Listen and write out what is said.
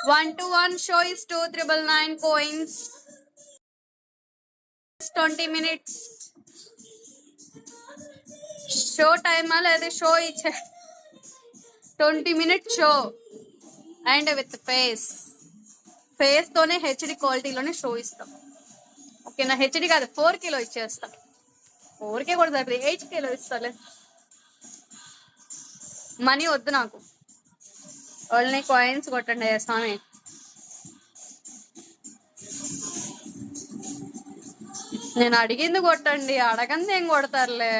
1-to-1 show is 2,999 coins. 20 minutes. Show టైమా లేదా show ఇచ్చే 20 minutes show and with face తోనే హెచ్డి క్వాలిటీలోనే షో ఇస్తాం. ఓకేనా? హెచ్డి కాదు 4K ఇచ్చేస్తాం. 4K కూడా సరిపోతుంది, 8K ఇస్తాలే. మనీ వద్దు నాకు, ఓన్లీ కాయిన్స్ కొట్టండి స్వామి. నేను అడిగింది కొట్టండి, అడగంది ఏం కొడతారులే.